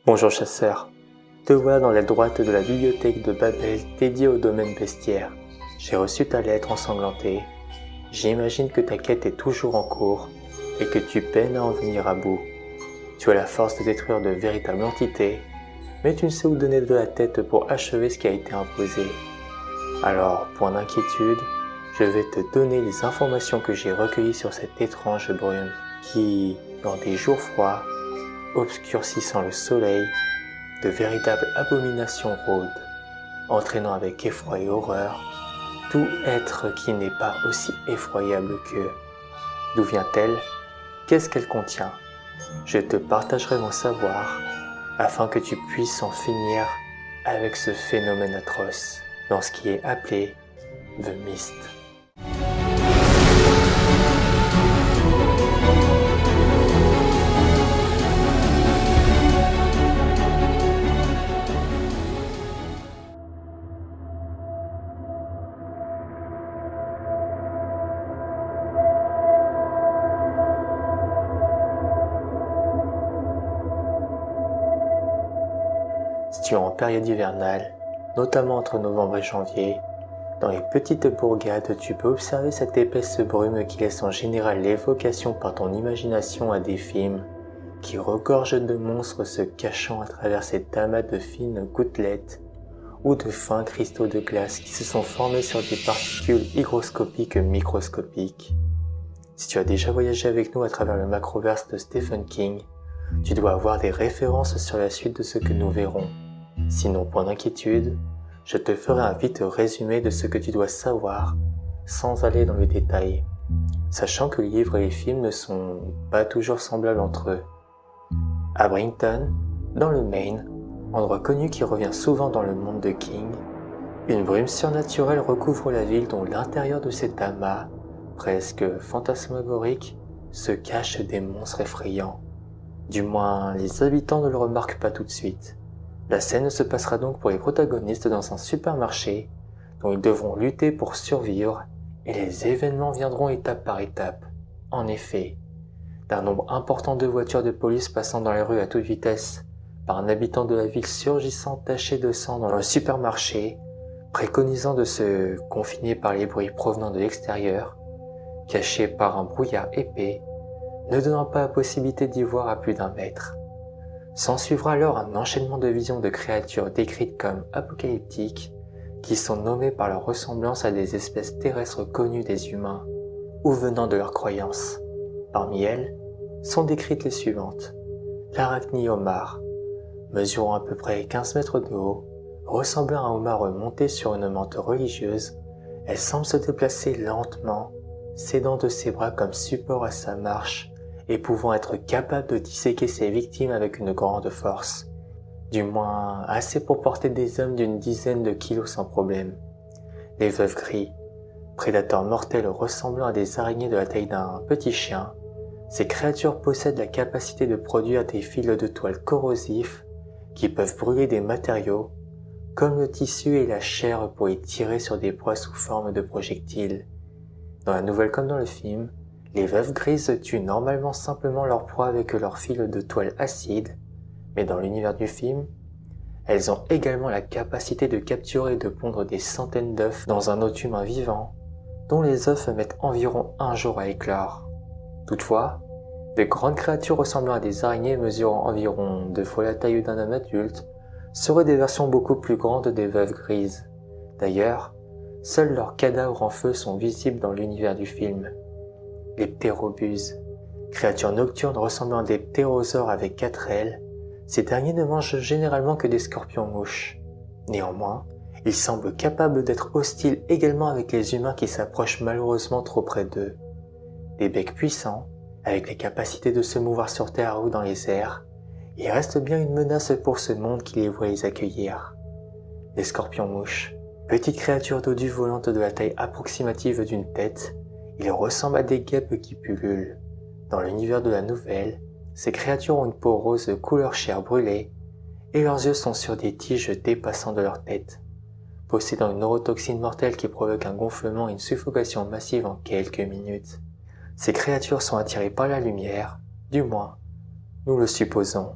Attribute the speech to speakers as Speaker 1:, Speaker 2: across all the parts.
Speaker 1: Bonjour chasseur, te voilà dans l'aile droite de la bibliothèque de Babel dédiée au domaine bestiaire. J'ai reçu ta lettre ensanglantée. J'imagine que ta quête est toujours en cours et que tu peines à en venir à bout. Tu as la force de détruire de véritables entités, mais tu ne sais où donner de la tête pour achever ce qui a été imposé. Alors, point d'inquiétude, je vais te donner les informations que j'ai recueillies sur cette étrange brume qui, dans des jours froids, obscurcissant le soleil, de véritables abominations rôdent, entraînant avec effroi et horreur tout être qui n'est pas aussi effroyable qu'eux. D'où vient-elle? Qu'est-ce qu'elle contient? Je te partagerai mon savoir afin que tu puisses en finir avec ce phénomène atroce dans ce qui est appelé The Mist. Situé en période hivernale, notamment entre novembre et janvier, dans les petites bourgades, tu peux observer cette épaisse brume qui laisse en général l'évocation par ton imagination à des films qui regorgent de monstres se cachant à travers ces amas de fines gouttelettes ou de fins cristaux de glace qui se sont formés sur des particules hygroscopiques microscopiques. Si tu as déjà voyagé avec nous à travers le macroverse de Stephen King, tu dois avoir des références sur la suite de ce que nous verrons. Sinon, point d'inquiétude, je te ferai un vite résumé de ce que tu dois savoir, sans aller dans le détail, sachant que les livres et les films ne sont pas toujours semblables entre eux. À Brington, dans le Maine, endroit connu qui revient souvent dans le monde de King, une brume surnaturelle recouvre la ville dont l'intérieur de cet amas, presque fantasmagorique, se cachent des monstres effrayants. Du moins, les habitants ne le remarquent pas tout de suite. La scène se passera donc pour les protagonistes dans un supermarché dont ils devront lutter pour survivre et les événements viendront étape par étape. En effet, d'un nombre important de voitures de police passant dans les rues à toute vitesse, par un habitant de la ville surgissant taché de sang dans le supermarché, préconisant de se confiner par les bruits provenant de l'extérieur, caché par un brouillard épais, ne donnant pas la possibilité d'y voir à plus d'1 mètre. S'ensuivra alors un enchaînement de visions de créatures décrites comme apocalyptiques, qui sont nommées par leur ressemblance à des espèces terrestres connues des humains, ou venant de leurs croyances. Parmi elles, sont décrites les suivantes. L'arachni-homard, mesurant à peu près 15 mètres de haut, ressemblant à un homard monté sur une mante religieuse, elle semble se déplacer lentement, s'aidant de ses bras comme support à sa marche, et pouvant être capable de disséquer ses victimes avec une grande force. Du moins, assez pour porter des hommes d'une dizaine de kilos sans problème. Les veuves gris, prédateurs mortels ressemblant à des araignées de la taille d'un petit chien, ces créatures possèdent la capacité de produire des fils de toile corrosifs qui peuvent brûler des matériaux, comme le tissu et la chair pour y tirer sur des proies sous forme de projectiles. Dans la nouvelle comme dans le film, les veuves grises tuent normalement simplement leur proie avec leurs fils de toile acide, mais dans l'univers du film, elles ont également la capacité de capturer et de pondre des centaines d'œufs dans un autre humain vivant, dont les œufs mettent environ 1 jour à éclore. Toutefois, de grandes créatures ressemblant à des araignées mesurant environ 2 fois la taille d'un homme adulte seraient des versions beaucoup plus grandes des veuves grises. D'ailleurs, seuls leurs cadavres en feu sont visibles dans l'univers du film. Les ptérobuses, créatures nocturnes ressemblant à des ptérosaures avec 4 ailes, ces derniers ne mangent généralement que des scorpions-mouches. Néanmoins, ils semblent capables d'être hostiles également avec les humains qui s'approchent malheureusement trop près d'eux. Des becs puissants, avec les capacités de se mouvoir sur terre ou dans les airs, ils restent bien une menace pour ce monde qui les voit les accueillir. Les scorpions-mouches, petites créatures dodues volantes de la taille approximative d'une tête, ils ressemblent à des guêpes qui pullulent. Dans l'univers de la nouvelle, ces créatures ont une peau rose couleur chair brûlée, et leurs yeux sont sur des tiges dépassant de leur tête, possédant une neurotoxine mortelle qui provoque un gonflement et une suffocation massive en quelques minutes. Ces créatures sont attirées par la lumière, du moins, nous le supposons.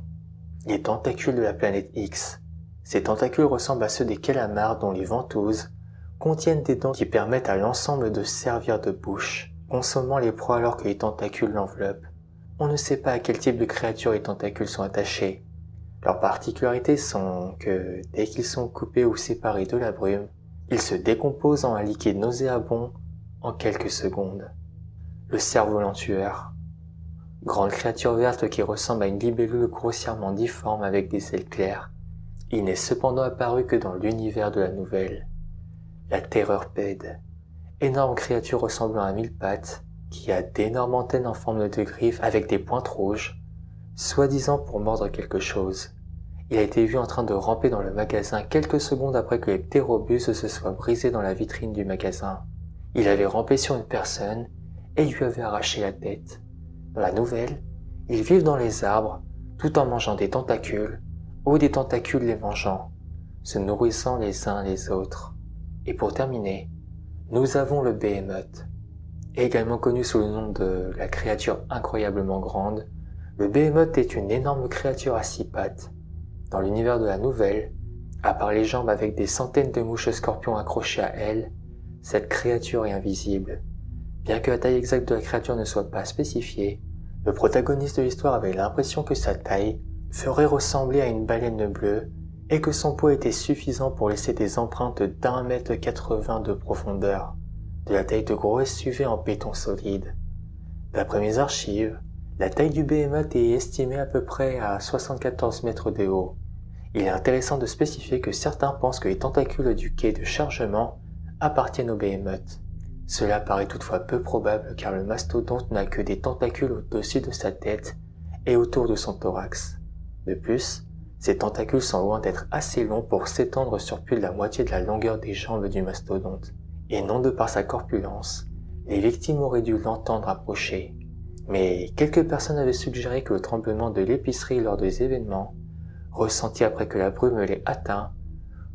Speaker 1: les tentacules de la planète X. Ces tentacules ressemblent à ceux des calamars dont les ventouses contiennent des dents qui permettent à l'ensemble de servir de bouche, consommant les proies alors que les tentacules l'enveloppent. On ne sait pas à quel type de créature les tentacules sont attachés. Leurs particularités sont que, dès qu'ils sont coupés ou séparés de la brume, ils se décomposent en un liquide nauséabond en quelques secondes. Le cerf-volant tueur. Grande créature verte qui ressemble à une libellule grossièrement difforme avec des ailes claires, il n'est cependant apparu que dans l'univers de la nouvelle. La terreur-pède. Énorme créature ressemblant à 1000 pattes, qui a d'énormes antennes en forme de griffes avec des pointes rouges, soi-disant pour mordre quelque chose. Il a été vu en train de ramper dans le magasin quelques secondes après que les ptérobus se soient brisés dans la vitrine du magasin. Il avait rampé sur une personne et lui avait arraché la tête. Dans la nouvelle, ils vivent dans les arbres tout en mangeant des tentacules ou des tentacules les mangeant, se nourrissant les uns les autres. Et pour terminer, nous avons le Behemoth. Également connu sous le nom de la créature incroyablement grande, le Behemoth est une énorme créature à 6 pattes. Dans l'univers de la nouvelle, à part les jambes avec des centaines de mouches scorpions accrochées à elle, cette créature est invisible. Bien que la taille exacte de la créature ne soit pas spécifiée, le protagoniste de l'histoire avait l'impression que sa taille ferait ressembler à une baleine bleue et que son poids était suffisant pour laisser des empreintes d'1,80 m de profondeur, de la taille de gros SUV en béton solide. D'après mes archives, la taille du Behemoth est estimée à peu près à 74 mètres de haut. Il est intéressant de spécifier que certains pensent que les tentacules du quai de chargement appartiennent au Behemoth. Cela paraît toutefois peu probable car le mastodonte n'a que des tentacules au-dessus de sa tête et autour de son thorax. De plus, ces tentacules sont loin d'être assez longs pour s'étendre sur plus de la moitié de la longueur des jambes du mastodonte. Et non de par sa corpulence, les victimes auraient dû l'entendre approcher. Mais quelques personnes avaient suggéré que le tremblement de l'épicerie lors des événements, ressenti après que la brume l'ait atteint,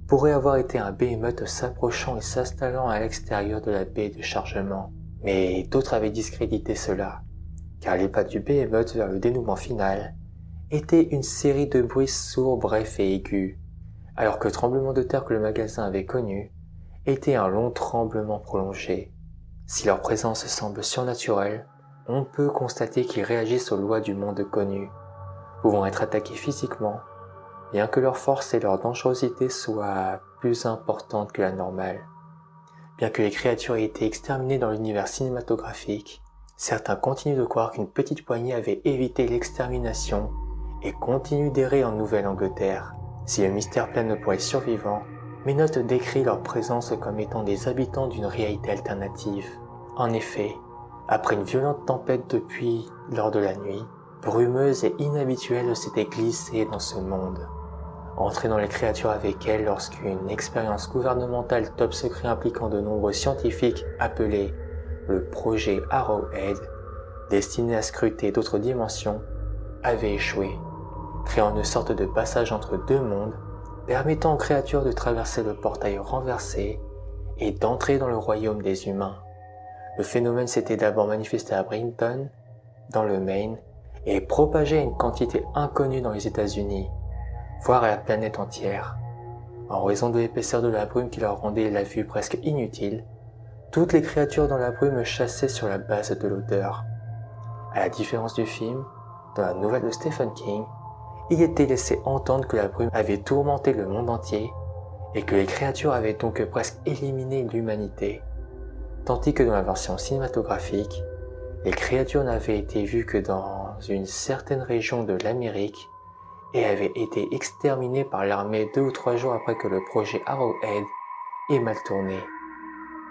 Speaker 1: pourrait avoir été un Behemoth s'approchant et s'installant à l'extérieur de la baie de chargement. Mais d'autres avaient discrédité cela, car les pas du Behemoth vers le dénouement final étaient une série de bruits sourds, brefs et aigus, alors que le tremblement de terre que le magasin avait connu était un long tremblement prolongé. Si leur présence semble surnaturelle, on peut constater qu'ils réagissent aux lois du monde connu, pouvant être attaqués physiquement, bien que leur force et leur dangerosité soient plus importantes que la normale. Bien que les créatures aient été exterminées dans l'univers cinématographique, certains continuent de croire qu'une petite poignée avait évité l'extermination et continue d'errer en Nouvelle-Angleterre. Si le mystère plane pour les survivants, mes notes décrivent leur présence comme étant des habitants d'une réalité alternative. En effet, après une violente tempête de pluie lors de la nuit, brumeuse et inhabituelle s'était glissée dans ce monde, entraînant les créatures avec elle lorsqu'une expérience gouvernementale top secret impliquant de nombreux scientifiques appelée le projet Arrowhead, destiné à scruter d'autres dimensions, avait échoué, créant une sorte de passage entre deux mondes, permettant aux créatures de traverser le portail renversé et d'entrer dans le royaume des humains. Le phénomène s'était d'abord manifesté à Brinton, dans le Maine, et propagé à une quantité inconnue dans les États-Unis, voire à la planète entière. En raison de l'épaisseur de la brume qui leur rendait la vue presque inutile, toutes les créatures dans la brume chassaient sur la base de l'odeur. À la différence du film, dans la nouvelle de Stephen King, il était laissé entendre que la brume avait tourmenté le monde entier et que les créatures avaient donc presque éliminé l'humanité. Tandis que dans la version cinématographique, les créatures n'avaient été vues que dans une certaine région de l'Amérique et avaient été exterminées par l'armée 2 ou 3 jours après que le projet Arrowhead ait mal tourné.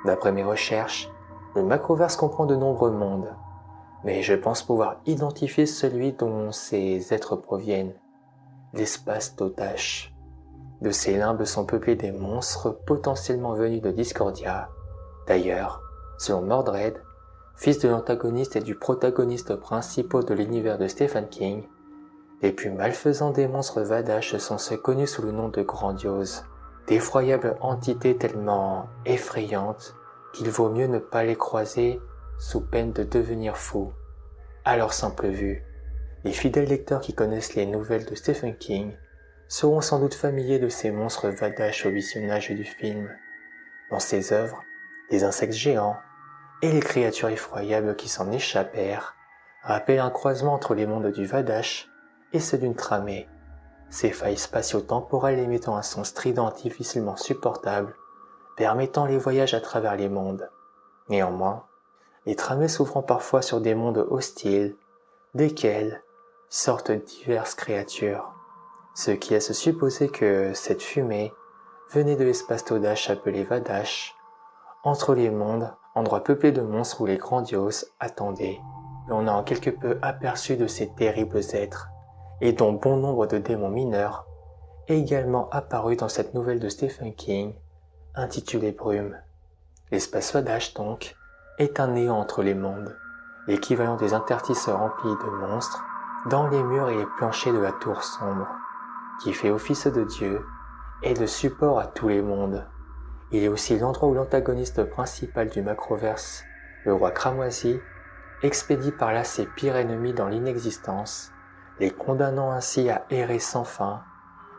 Speaker 1: D'après mes recherches, le Macroverse comprend de nombreux mondes, mais je pense pouvoir identifier celui dont ces êtres proviennent, l'espace d'Otash. De ces limbes sont peuplés des monstres potentiellement venus de Discordia. D'ailleurs, selon Mordred, fils de l'antagoniste et du protagoniste principal de l'univers de Stephen King, les plus malfaisants des monstres Vadash sont ceux connus sous le nom de Grandiose, d'effroyables entités tellement effrayantes qu'il vaut mieux ne pas les croiser sous peine de devenir fou, à leur simple vue. Les fidèles lecteurs qui connaissent les nouvelles de Stephen King seront sans doute familiers de ces monstres vadaches au visionnage du film. Dans ses œuvres, les insectes géants et les créatures effroyables qui s'en échappèrent rappellent un croisement entre les mondes du Vadash et ceux d'une tramée, ces failles spatio-temporelles émettant un son strident difficilement supportable, permettant les voyages à travers les mondes. Néanmoins, les tramées s'ouvrant parfois sur des mondes hostiles, desquels sortent diverses créatures, ce qui laisse supposer que cette fumée venait de l'espace Todash appelé Vadash, entre les mondes, endroit peuplé de monstres où les grandioses attendaient. On a en quelque peu aperçu de ces terribles êtres, et dont bon nombre de démons mineurs, également apparus dans cette nouvelle de Stephen King, intitulée Brume. L'espace Vadash, donc, est un néant entre les mondes, l'équivalent des interstices remplis de monstres dans les murs et les planchers de la tour sombre, qui fait office de Dieu et de support à tous les mondes. Il est aussi l'endroit où l'antagoniste principal du macroverse, le roi Cramoisi, expédie par là ses pires ennemis dans l'inexistence, les condamnant ainsi à errer sans fin,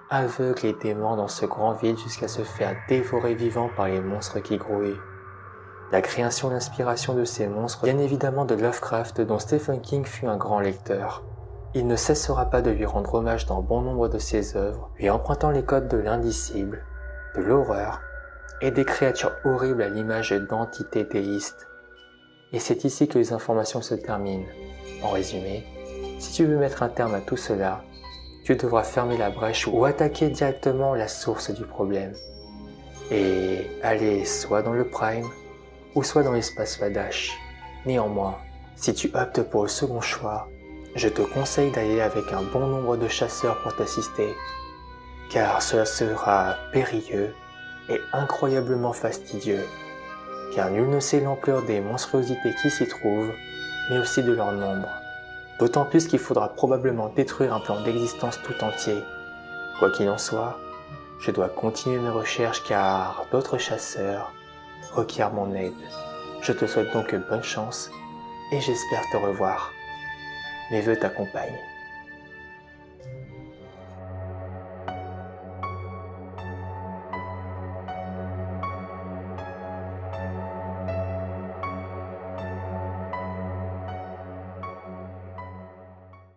Speaker 1: aveugle et dément dans ce grand vide jusqu'à se faire dévorer vivant par les monstres qui grouillent. La création et l'inspiration de ces monstres viennent évidemment de Lovecraft dont Stephen King fut un grand lecteur. Il ne cessera pas de lui rendre hommage dans bon nombre de ses œuvres, lui empruntant les codes de l'indicible, de l'horreur et des créatures horribles à l'image d'entités déistes. Et c'est ici que les informations se terminent. En résumé, si tu veux mettre un terme à tout cela, tu devras fermer la brèche ou attaquer directement la source du problème. Et aller soit dans le Prime, ou soit dans l'espace Vadash. Néanmoins, si tu optes pour le second choix, je te conseille d'aller avec un bon nombre de chasseurs pour t'assister, car cela sera périlleux et incroyablement fastidieux, car nul ne sait l'ampleur des monstruosités qui s'y trouvent, mais aussi de leur nombre. D'autant plus qu'il faudra probablement détruire un plan d'existence tout entier. Quoi qu'il en soit, je dois continuer mes recherches car d'autres chasseurs requièrent mon aide. Je te souhaite donc bonne chance et j'espère te revoir. Mes vœux t'accompagnent.